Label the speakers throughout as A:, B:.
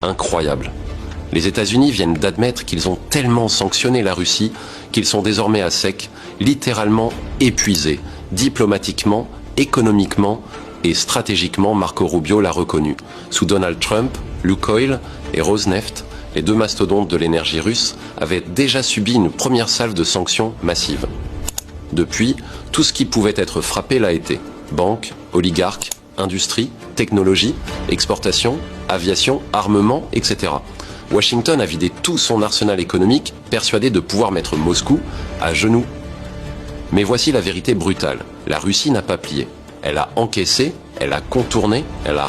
A: Incroyable. Les États-Unis viennent d'admettre qu'ils ont tellement sanctionné la Russie qu'ils sont désormais à sec, littéralement épuisés, diplomatiquement, économiquement et stratégiquement. Marco Rubio l'a reconnu. Sous Donald Trump, Lukoil et Rosneft, les deux mastodontes de l'énergie russe, avaient déjà subi une première salve de sanctions massives. Depuis, tout ce qui pouvait être frappé l'a été. Banques, oligarques, industrie, technologie, exportation, aviation, armement, etc. Washington a vidé tout son arsenal économique, persuadé de pouvoir mettre Moscou à genoux. Mais voici la vérité brutale. La Russie n'a pas plié. Elle a encaissé, elle a contourné, elle a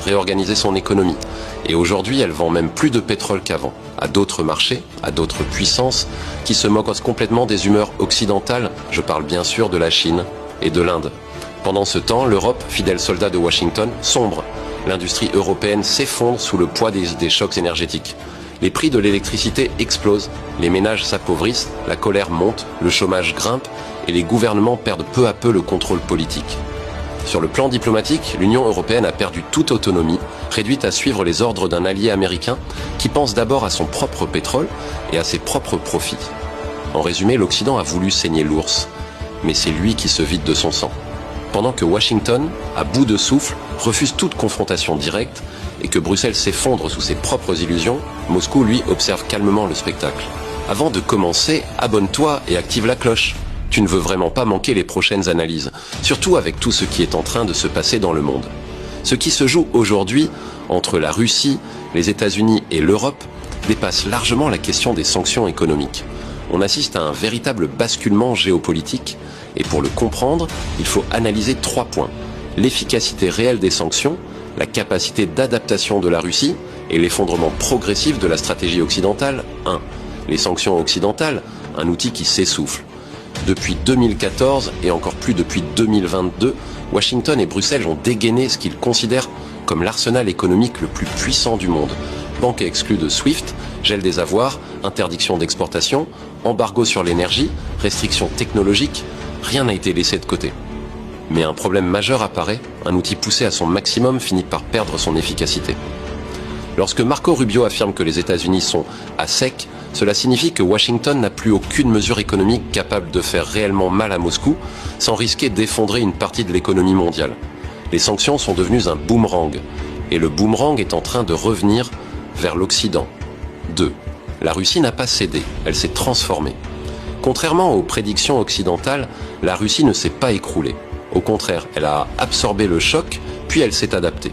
A: réorganisé son économie. Et aujourd'hui, elle vend même plus de pétrole qu'avant, à d'autres marchés, à d'autres puissances, qui se moquent complètement des humeurs occidentales. Je parle bien sûr de la Chine et de l'Inde. Pendant ce temps, l'Europe, fidèle soldat de Washington, sombre. L'industrie européenne s'effondre sous le poids des chocs énergétiques. Les prix de l'électricité explosent, les ménages s'appauvrissent, la colère monte, le chômage grimpe et les gouvernements perdent peu à peu le contrôle politique. Sur le plan diplomatique, l'Union européenne a perdu toute autonomie, réduite à suivre les ordres d'un allié américain qui pense d'abord à son propre pétrole et à ses propres profits. En résumé, l'Occident a voulu saigner l'ours, mais c'est lui qui se vide de son sang. Pendant que Washington, à bout de souffle, refuse toute confrontation directe et que Bruxelles s'effondre sous ses propres illusions, Moscou, lui, observe calmement le spectacle. Avant de commencer, abonne-toi et active la cloche. Tu ne veux vraiment pas manquer les prochaines analyses, surtout avec tout ce qui est en train de se passer dans le monde. Ce qui se joue aujourd'hui entre la Russie, les États-Unis et l'Europe dépasse largement la question des sanctions économiques. On assiste à un véritable basculement géopolitique et pour le comprendre, il faut analyser 3 points. L'efficacité réelle des sanctions, la capacité d'adaptation de la Russie et l'effondrement progressif de la stratégie occidentale. 1. Les sanctions occidentales, un outil qui s'essouffle. Depuis 2014 et encore plus depuis 2022, Washington et Bruxelles ont dégainé ce qu'ils considèrent comme l'arsenal économique le plus puissant du monde. Banque exclue de SWIFT, gel des avoirs, interdiction d'exportation, embargo sur l'énergie, restrictions technologiques, rien n'a été laissé de côté. Mais un problème majeur apparaît, un outil poussé à son maximum finit par perdre son efficacité. Lorsque Marco Rubio affirme que les États-Unis sont à sec, cela signifie que Washington n'a plus aucune mesure économique capable de faire réellement mal à Moscou sans risquer d'effondrer une partie de l'économie mondiale. Les sanctions sont devenues un boomerang, et le boomerang est en train de revenir vers l'Occident. 2. La Russie n'a pas cédé, elle s'est transformée. Contrairement aux prédictions occidentales, la Russie ne s'est pas écroulée. Au contraire, elle a absorbé le choc, puis elle s'est adaptée.